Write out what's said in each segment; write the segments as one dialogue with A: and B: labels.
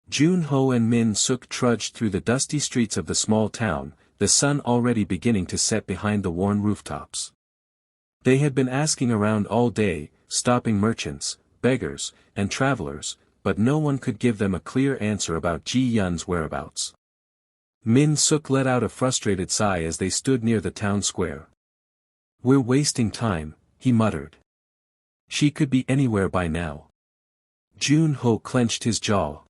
A: Jun-ho and Min-suk trudged through the dusty streets of the small town, the sun already beginning to set behind the worn rooftops. They had been asking around all day, stopping merchants, beggars, and travelers, but no one could give them a clear answer about Ji-yun's whereabouts. Min-suk let out a frustrated sigh as they stood near the town square. "We're wasting time," he muttered. "She could be anywhere by now." Jun-ho clenched his jaw.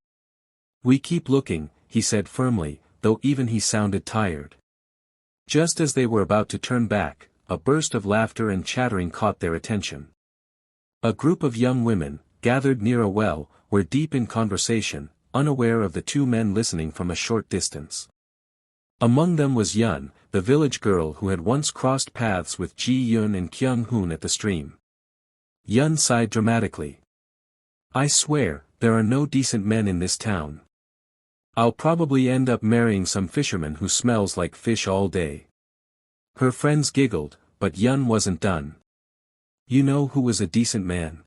A: "We keep looking," he said firmly, though even he sounded tired. Just as they were about to turn back, a burst of laughter and chattering caught their attention. A group of young women, gathered near a well, were deep in conversation, unaware of the two men listening from a short distance. Among them was Yun, the village girl who had once crossed paths with Ji-yun and Kyung-hoon at the stream. Yun sighed dramatically. "I swear, there are no decent men in this town. I'll probably end up marrying some fisherman who smells like fish all day." Her friends giggled, but Yun wasn't done. "You know who was a decent man?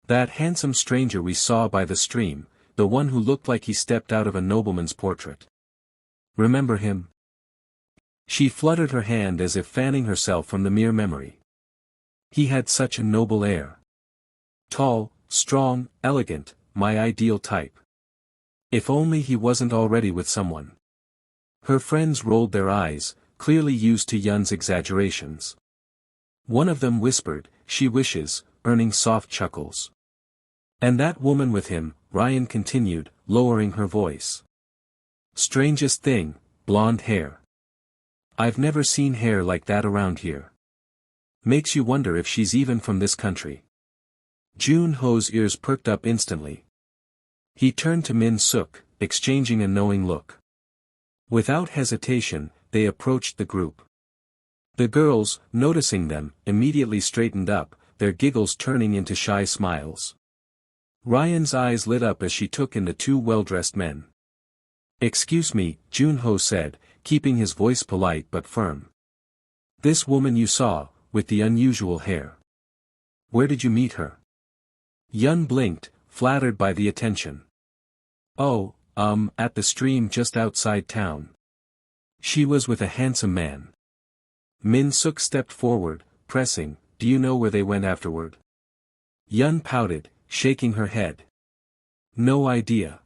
A: That handsome stranger we saw by the stream, the one who looked like he stepped out of a nobleman's portrait. Remember him?" She fluttered her hand as if fanning herself from the mere memory. "He had such a noble air. Tall, strong, elegant, my ideal type. If only he wasn't already with someone." Her friends rolled their eyes, clearly used to Yun's exaggerations. One of them whispered, "She wishes," earning soft chuckles. "And that woman with him," Ryan continued, lowering her voice. "Strangest thing, blonde hair. I've never seen hair like that around here. Makes you wonder if she's even from this country." Jun-ho's ears perked up instantly. He turned to Min-suk, exchanging a knowing look. Without hesitation, they approached the group. The girls, noticing them, immediately straightened up, their giggles turning into shy smiles. Ryan's eyes lit up as she took in the two well-dressed men. "Excuse me," Jun-ho said, keeping his voice polite but firm. "This woman you saw, with the unusual hair. Where did you meet her?" Yun blinked, flattered by the attention. "Oh, at the stream just outside town. She was with a handsome man." Min-suk stepped forward, pressing, "Do you know where they went afterward?" Yun pouted, shaking her head. "No idea.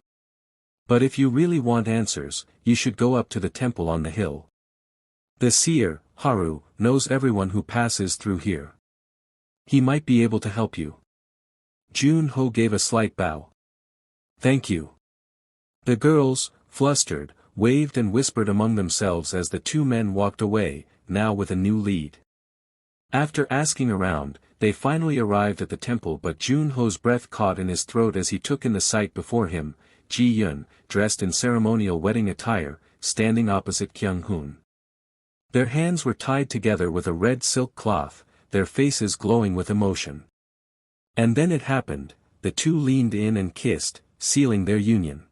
A: But if you really want answers, you should go up to the temple on the hill. The seer, Haru, knows everyone who passes through here. He might be able to help you." Jun-ho gave a slight bow. "Thank you." The girls, flustered, waved and whispered among themselves as the two men walked away, now with a new lead. After asking around, they finally arrived at the temple, but Jun-ho's breath caught in his throat as he took in the sight before him, Ji-yun, dressed in ceremonial wedding attire, standing opposite Kyung-hoon. Their hands were tied together with a red silk cloth, their faces glowing with emotion. And then it happened, the two leaned in and kissed, sealing their union.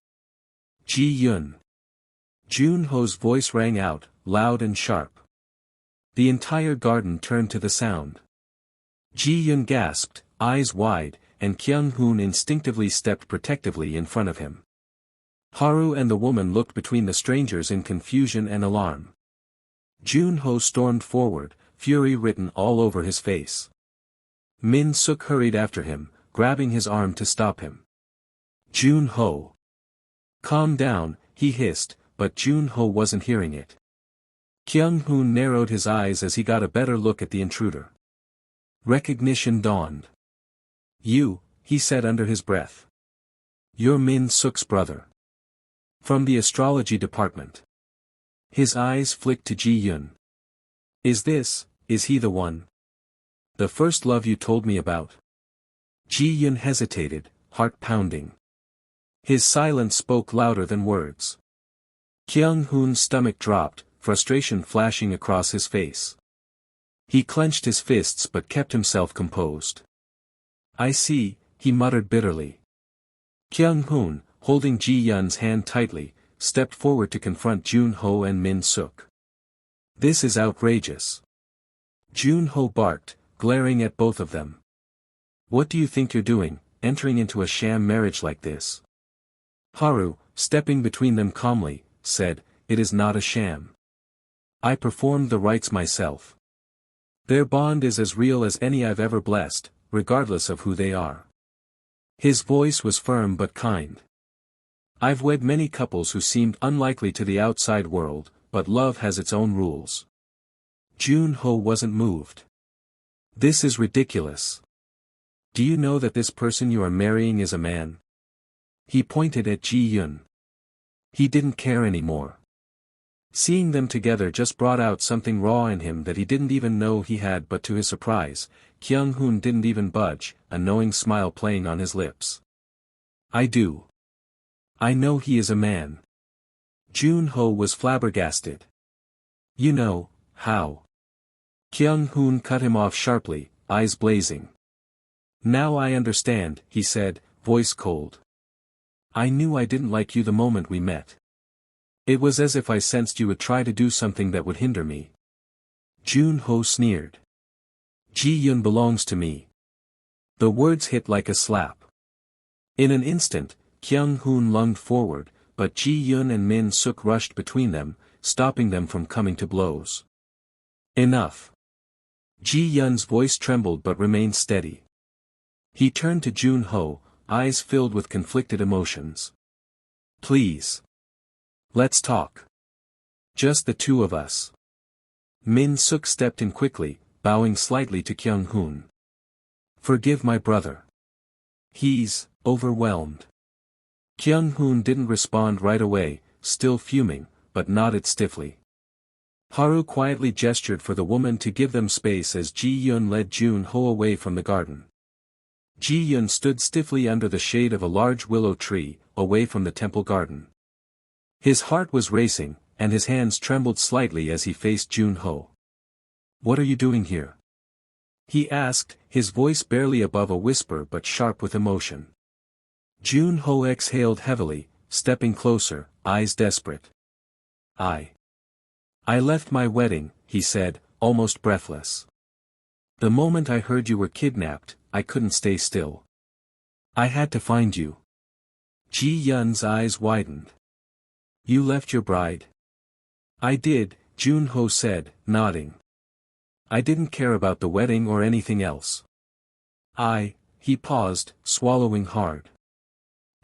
A: "Ji-yun." Jun-ho's voice rang out, loud and sharp. The entire garden turned to the sound. Ji-yun gasped, eyes wide, and Kyung-hoon instinctively stepped protectively in front of him. Haru and the woman looked between the strangers in confusion and alarm. Jun-ho stormed forward, fury written all over his face. Min-suk hurried after him, grabbing his arm to stop him. "Jun-ho! Calm down," he hissed, but Jun-ho wasn't hearing it. Kyung-hoon narrowed his eyes as he got a better look at the intruder. Recognition dawned. "You," he said under his breath. "You're Min-suk's brother. From the astrology department." His eyes flicked to Ji-yun. Is he the one? The first love you told me about?" Ji-yun hesitated, heart pounding. His silence spoke louder than words. Kyung-hoon's stomach dropped, frustration flashing across his face. He clenched his fists but kept himself composed. "I see," he muttered bitterly. Kyung-hoon, holding Ji-yun's hand tightly, stepped forward to confront Jun-ho and Min-suk. "This is outrageous." Jun-ho barked, glaring at both of them. "What do you think you're doing, entering into a sham marriage like this? Haru, stepping between them calmly, said, "It is not a sham. I performed the rites myself. Their bond is as real as any I've ever blessed, regardless of who they are." His voice was firm but kind. "I've wed many couples who seemed unlikely to the outside world, but love has its own rules." Jun-ho wasn't moved. "This is ridiculous. Do you know that this person you are marrying is a man?" He pointed at Ji-yun. He didn't care anymore. Seeing them together just brought out something raw in him that he didn't even know he had, but to his surprise, Kyung-hoon didn't even budge, a knowing smile playing on his lips. "I do. I know he is a man." Jun-ho was flabbergasted. "You know, how?" Kyung-hoon cut him off sharply, eyes blazing. "Now I understand," he said, voice cold. "I knew I didn't like you the moment we met. It was as if I sensed you would try to do something that would hinder me." Jun-ho sneered. "Ji-yun belongs to me." The words hit like a slap. In an instant, Kyung-hoon lunged forward, but Ji-yun and Min-suk rushed between them, stopping them from coming to blows. "Enough." Ji-yun's voice trembled but remained steady. He turned to Jun-ho, eyes filled with conflicted emotions. "Please. Let's talk. Just the two of us." Min-suk stepped in quickly, bowing slightly to Kyung-hoon. "Forgive my brother. He's overwhelmed." Kyung-hoon didn't respond right away, still fuming, but nodded stiffly. Haru quietly gestured for the woman to give them space as Ji-yun led Jun-ho away from the garden. Ji-yun stood stiffly under the shade of a large willow tree, away from the temple garden. His heart was racing, and his hands trembled slightly as he faced Jun-ho. "What are you doing here?" he asked, his voice barely above a whisper but sharp with emotion. Jun-ho exhaled heavily, stepping closer, eyes desperate. I left my wedding," he said, almost breathless. "The moment I heard you were kidnapped, I couldn't stay still. I had to find you." Ji-yun's eyes widened. "You left your bride?" "I did," Jun-ho said, nodding. "I didn't care about the wedding or anything else. He paused, swallowing hard.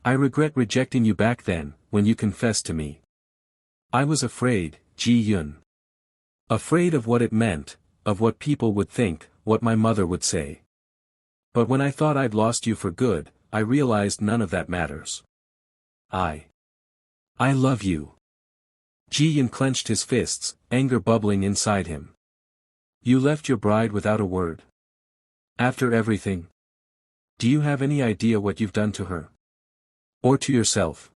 A: "I regret rejecting you back then, when you confessed to me. I was afraid, Ji-yun. Afraid of what it meant, of what people would think, what my mother would say. But when I thought I'd lost you for good, I realized none of that matters. I love you." Ji-yun clenched his fists, anger bubbling inside him. "You left your bride without a word? After everything? Do you have any idea what you've done to her? Or to yourself?"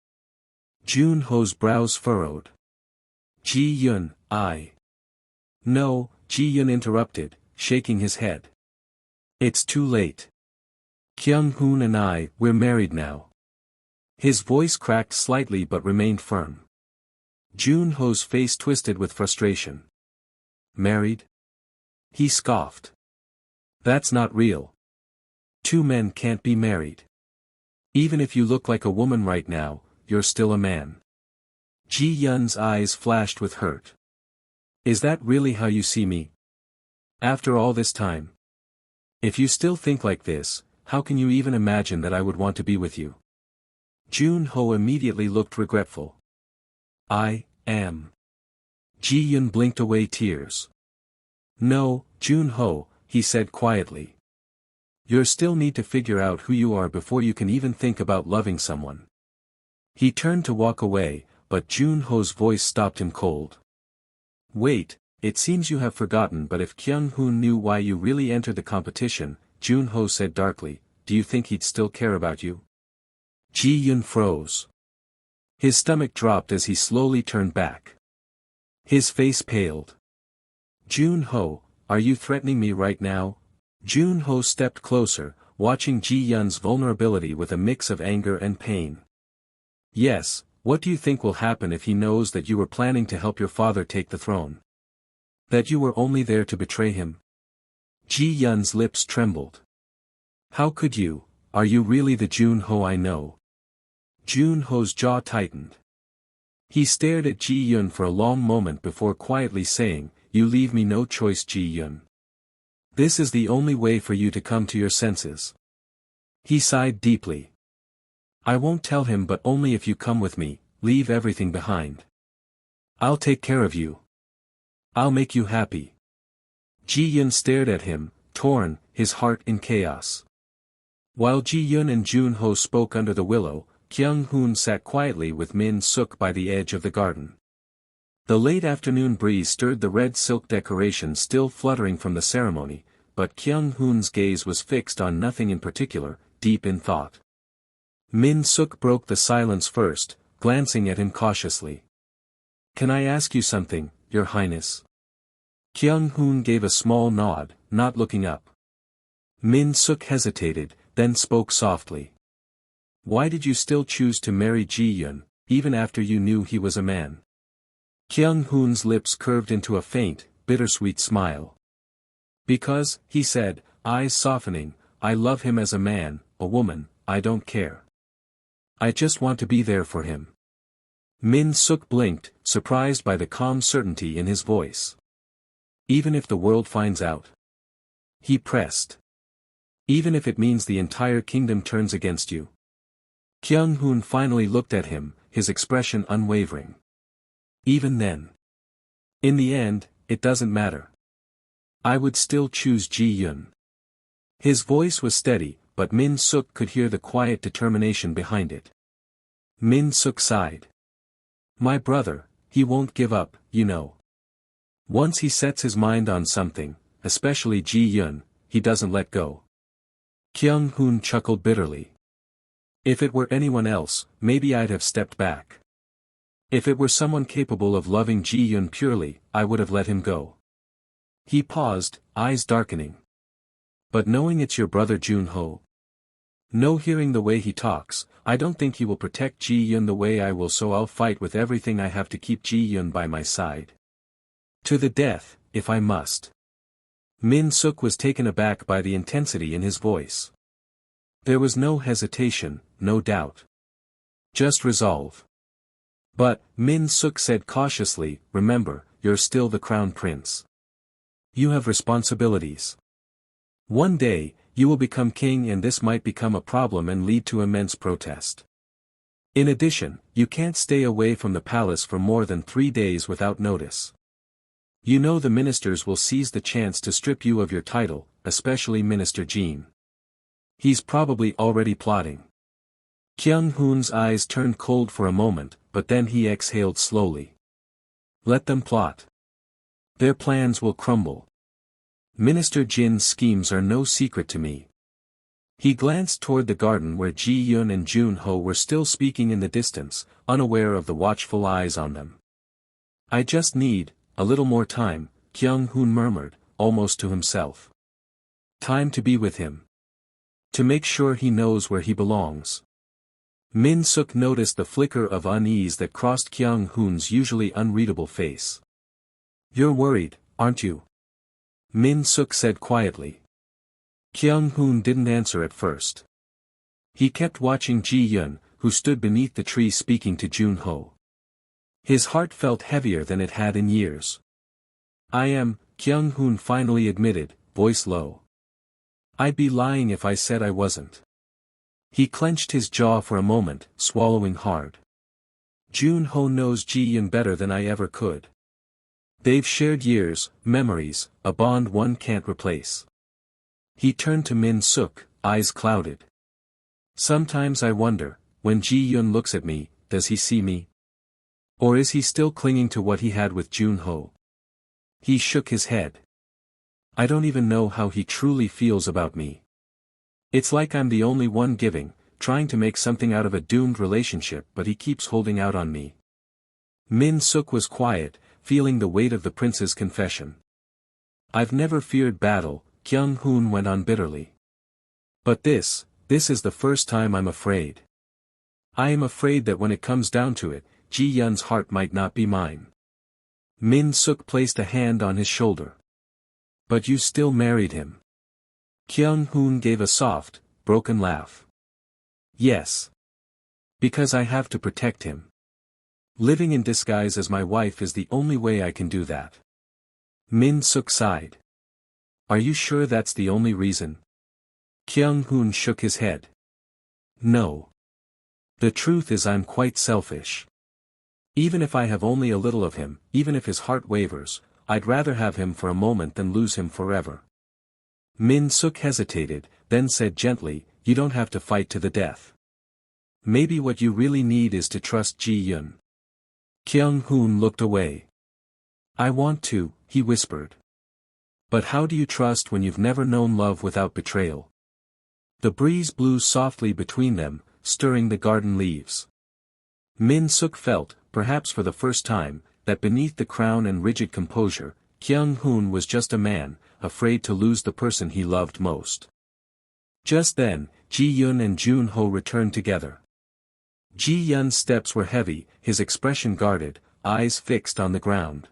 A: Jun-ho's brows furrowed. "Ji-yun, No," Ji-yun interrupted, shaking his head. "It's too late. Kyung-hoon and we're married now." His voice cracked slightly but remained firm. Jun-ho's face twisted with frustration. "Married?" he scoffed. "That's not real. Two men can't be married. Even if you look like a woman right now, you're still a man." Ji-yun's eyes flashed with hurt. "Is that really how you see me? After all this time? If you still think like this, how can you even imagine that I would want to be with you?" Jun-ho immediately looked regretful. "I am." Ji-yun blinked away tears. "No, Jun-ho," he said quietly. "You still need to figure out who you are before you can even think about loving someone." He turned to walk away, but Jun-ho's voice stopped him cold. "Wait, it seems you have forgotten, but if Kyung-hoon knew why you really entered the competition," Jun-ho said darkly, "do you think he'd still care about you?" Ji-yun froze. His stomach dropped as he slowly turned back. His face paled. "Jun-ho, are you threatening me right now?" Jun-ho stepped closer, watching Ji-yun's vulnerability with a mix of anger and pain. "Yes, what do you think will happen if he knows that you were planning to help your father take the throne? That you were only there to betray him?" Ji-yun's lips trembled. "How could you? Are you really the Jun-ho I know?" Jun-ho's jaw tightened. He stared at Ji-yun for a long moment before quietly saying, "You leave me no choice, Ji-yun. This is the only way for you to come to your senses." He sighed deeply. "I won't tell him, but only if you come with me, leave everything behind. I'll take care of you. I'll make you happy." Ji-yun stared at him, torn, his heart in chaos. While Ji-yun and Jun-ho spoke under the willow, Kyung-hoon sat quietly with Min-suk by the edge of the garden. The late afternoon breeze stirred the red silk decorations still fluttering from the ceremony, but Kyung-hoon's gaze was fixed on nothing in particular, deep in thought. Min-suk broke the silence first, glancing at him cautiously. "Can I ask you something, Your Highness?" Kyung-hoon gave a small nod, not looking up. Min-suk hesitated, then spoke softly. "Why did you still choose to marry Ji-yun, even after you knew he was a man?" Kyung-hoon's lips curved into a faint, bittersweet smile. "Because," he said, eyes softening, "I love him as a man, a woman, I don't care. I just want to be there for him." Min-suk blinked, surprised by the calm certainty in his voice. "Even if the world finds out?" He pressed. "Even if it means the entire kingdom turns against you?" Kyung-hoon finally looked at him, his expression unwavering. "Even then. In the end, it doesn't matter. I would still choose Ji-yun." His voice was steady, but Min-suk could hear the quiet determination behind it. Min-suk sighed. "My brother, he won't give up, you know. Once he sets his mind on something, especially Ji-yun, he doesn't let go." Kyung-hoon chuckled bitterly. "If it were anyone else, maybe I'd have stepped back. If it were someone capable of loving Ji-yun purely, I would have let him go." He paused, eyes darkening. "But knowing it's your brother Jun-ho? No, hearing the way he talks, I don't think he will protect Ji-yun the way I will, so I'll fight with everything I have to keep Ji-yun by my side. To the death, if I must." Min-suk was taken aback by the intensity in his voice. There was no hesitation, no doubt. Just resolve. "But," Min-suk said cautiously, "remember, you're still the crown prince. You have responsibilities. One day, you will become king, and this might become a problem and lead to immense protest. In addition, you can't stay away from the palace for more than 3 days without notice. You know the ministers will seize the chance to strip you of your title, especially Minister Jean. He's probably already plotting." Kyung-hoon's eyes turned cold for a moment, but then he exhaled slowly. "Let them plot. Their plans will crumble. Minister Jin's schemes are no secret to me." He glanced toward the garden where Ji-yun and Jun-ho were still speaking in the distance, unaware of the watchful eyes on them. "I just need a little more time," Kyung-hoon murmured, almost to himself. "Time to be with him. To make sure he knows where he belongs." Min-suk noticed the flicker of unease that crossed Kyung-hoon's usually unreadable face. "You're worried, aren't you?" Min-suk said quietly. Kyung-hoon didn't answer at first. He kept watching Ji-yun, who stood beneath the tree speaking to Jun-ho. His heart felt heavier than it had in years. "I am," Kyung-hoon finally admitted, voice low. "I'd be lying if I said I wasn't." He clenched his jaw for a moment, swallowing hard. "Jun-ho knows Ji-yun better than I ever could. They've shared years, memories, a bond one can't replace." He turned to Min-suk, eyes clouded. "Sometimes I wonder, when Ji-yun looks at me, does he see me? Or is he still clinging to what he had with Jun-ho?" He shook his head. "I don't even know how he truly feels about me. It's like I'm the only one giving, trying to make something out of a doomed relationship, but he keeps holding out on me." Min-suk was quiet, feeling the weight of the prince's confession. "I've never feared battle," Kyung-hoon went on bitterly. "But this is the first time I'm afraid. I am afraid that when it comes down to it, Ji-yun's heart might not be mine." Min-suk placed a hand on his shoulder. "But you still married him." Kyung-hoon gave a soft, broken laugh. "Yes. Because I have to protect him. Living in disguise as my wife is the only way I can do that. Min Suk sighed. Are you sure that's the only reason? Kyung-hoon shook his head. No. The truth is I'm quite selfish. Even if I have only a little of him, even if his heart wavers, I'd rather have him for a moment than lose him forever. Min Suk hesitated, then said gently, you don't have to fight to the death. Maybe what you really need is to trust Ji-yoon. Kyung-hoon looked away. I want to, he whispered. But how do you trust when you've never known love without betrayal? The breeze blew softly between them, stirring the garden leaves. Min Suk felt, perhaps for the first time, that beneath the crown and rigid composure, Kyung-hoon was just a man, afraid to lose the person he loved most. Just then, Ji-yoon and Jun-ho returned together. Ji-yoon's steps were heavy, his expression guarded, eyes fixed on the ground.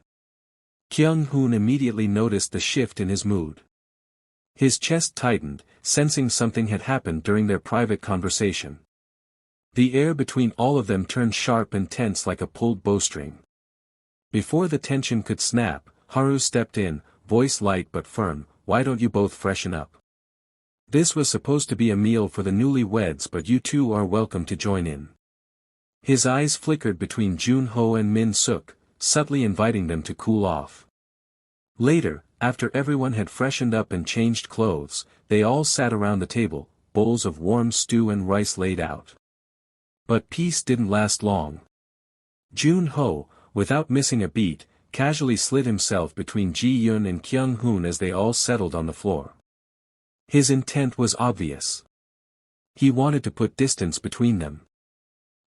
A: Kyung-hoon immediately noticed the shift in his mood. His chest tightened, sensing something had happened during their private conversation. The air between all of them turned sharp and tense like a pulled bowstring. Before the tension could snap, Haru stepped in, voice light but firm, why don't you both freshen up? This was supposed to be a meal for the newlyweds, but you two are welcome to join in. His eyes flickered between Jun-ho and Min Suk, subtly inviting them to cool off. Later, after everyone had freshened up and changed clothes, they all sat around the table, bowls of warm stew and rice laid out. But peace didn't last long. Jun-ho, without missing a beat, casually slid himself between Ji-yoon and Kyung-hoon as they all settled on the floor. His intent was obvious. He wanted to put distance between them.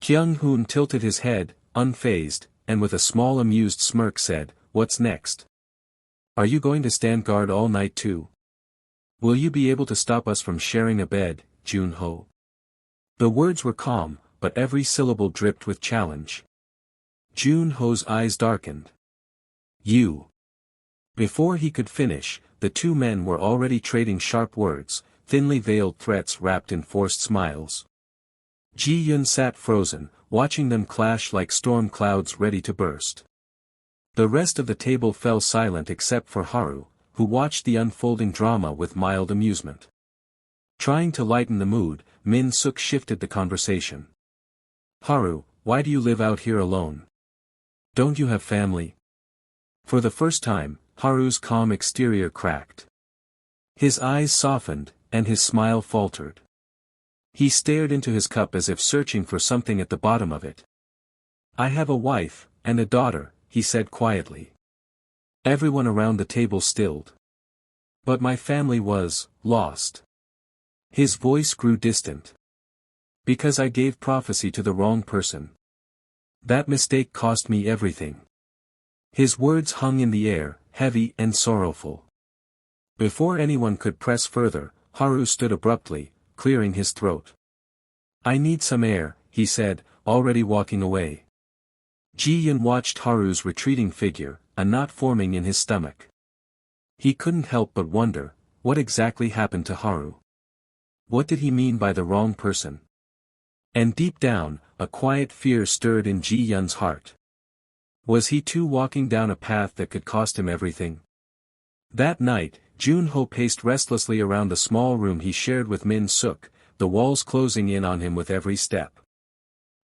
A: Kyung-hoon tilted his head, unfazed, and with a small amused smirk said, what's next? Are you going to stand guard all night too? Will you be able to stop us from sharing a bed, Jun-ho? The words were calm, but every syllable dripped with challenge. Jun-ho's eyes darkened. You. Before he could finish, the two men were already trading sharp words, thinly veiled threats wrapped in forced smiles. Ji-yoon sat frozen, watching them clash like storm clouds ready to burst. The rest of the table fell silent except for Haru, who watched the unfolding drama with mild amusement. Trying to lighten the mood, Min Suk shifted the conversation. Haru, why do you live out here alone? Don't you have family? For the first time, Haru's calm exterior cracked. His eyes softened, and his smile faltered. He stared into his cup as if searching for something at the bottom of it. I have a wife, and a daughter, he said quietly. Everyone around the table stilled. But my family was lost. His voice grew distant. Because I gave prophecy to the wrong person. That mistake cost me everything. His words hung in the air, heavy and sorrowful. Before anyone could press further, Haru stood abruptly, clearing his throat. I need some air, he said, already walking away. Ji-yoon watched Haru's retreating figure, a knot forming in his stomach. He couldn't help but wonder, what exactly happened to Haru? What did he mean by the wrong person? And deep down, a quiet fear stirred in Ji-yoon's heart. Was he too walking down a path that could cost him everything? That night, Jun-ho paced restlessly around the small room he shared with Min Suk, the walls closing in on him with every step.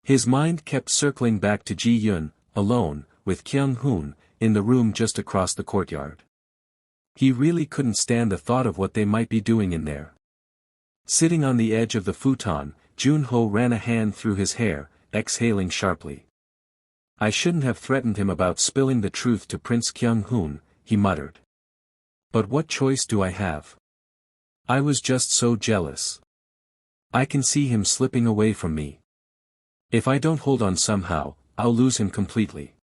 A: His mind kept circling back to Ji-yoon, alone, with Kyung-hoon, in the room just across the courtyard. He really couldn't stand the thought of what they might be doing in there. Sitting on the edge of the futon, Jun-ho ran a hand through his hair, exhaling sharply. I shouldn't have threatened him about spilling the truth to Prince Kyung-hoon, he muttered. But what choice do I have? I was just so jealous. I can see him slipping away from me. If I don't hold on somehow, I'll lose him completely.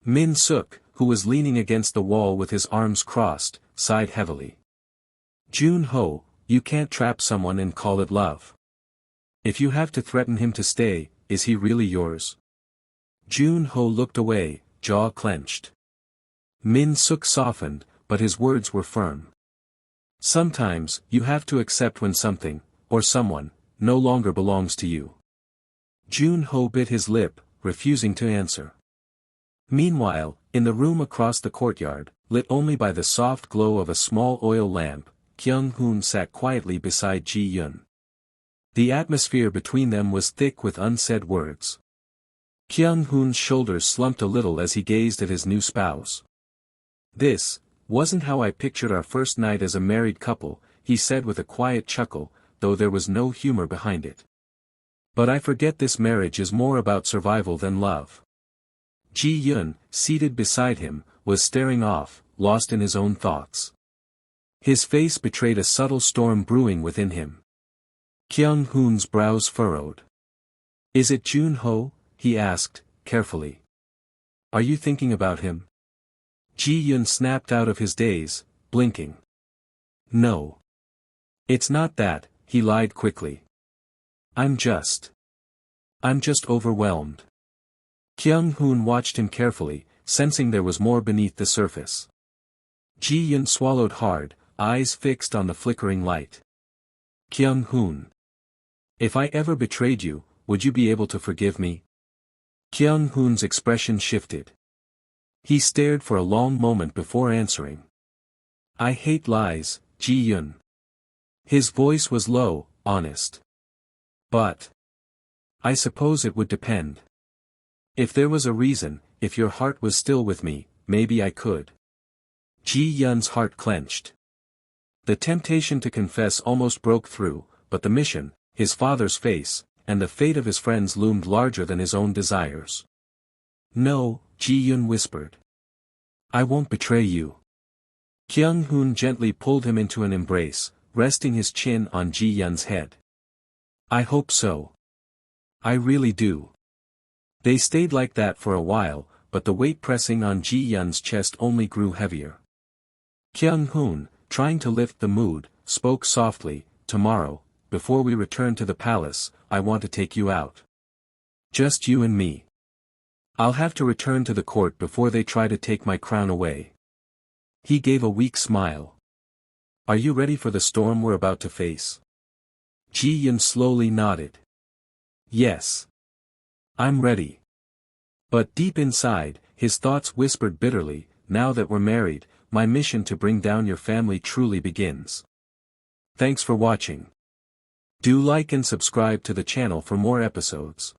A: Min Suk, who was leaning against the wall with his arms crossed, sighed heavily. Jun-ho, you can't trap someone and call it love. If you have to threaten him to stay, is he really yours? Jun-ho looked away, jaw clenched. Min Suk softened, but his words were firm. Sometimes, you have to accept when something, or someone, no longer belongs to you. Jun-ho bit his lip, refusing to answer. Meanwhile, in the room across the courtyard, lit only by the soft glow of a small oil lamp, Kyung-hoon sat quietly beside Ji-yun. The atmosphere between them was thick with unsaid words. Kyung-hoon's shoulders slumped a little as he gazed at his new spouse. "This wasn't how I pictured our first night as a married couple," he said with a quiet chuckle, though there was no humor behind it. "But I forget this marriage is more about survival than love." Ji-yun, seated beside him, was staring off, lost in his own thoughts. His face betrayed a subtle storm brewing within him. Kyung-hoon's brows furrowed. "Is it Jun-ho?" he asked, carefully. "Are you thinking about him?" Ji-yun snapped out of his daze, blinking. "No. It's not that," he lied quickly. I'm just overwhelmed." Kyung-hoon watched him carefully, sensing there was more beneath the surface. Ji-yun swallowed hard, eyes fixed on the flickering light. "Kyung-hoon. If I ever betrayed you, would you be able to forgive me?" Kyung-hoon's expression shifted. He stared for a long moment before answering. "I hate lies, Ji-yun." His voice was low, honest. "But I suppose it would depend. If there was a reason, if your heart was still with me, maybe I could." Ji-yun's heart clenched. The temptation to confess almost broke through, but the mission, his father's face, and the fate of his friends loomed larger than his own desires. "No," Ji-yun whispered. "I won't betray you." Kyung-hoon gently pulled him into an embrace, resting his chin on Ji-yun's head. "I hope so. I really do." They stayed like that for a while, but the weight pressing on Ji-yun's chest only grew heavier. Kyung-hoon, trying to lift the mood, spoke softly, "Tomorrow, before we return to the palace, I want to take you out. Just you and me. I'll have to return to the court before they try to take my crown away." He gave a weak smile. "Are you ready for the storm we're about to face?" Ji-yun slowly nodded. "Yes. I'm ready." But deep inside, his thoughts whispered bitterly, "Now that we're married, my mission to bring down your family truly begins." Thanks for watching. Do like and subscribe to the channel for more episodes.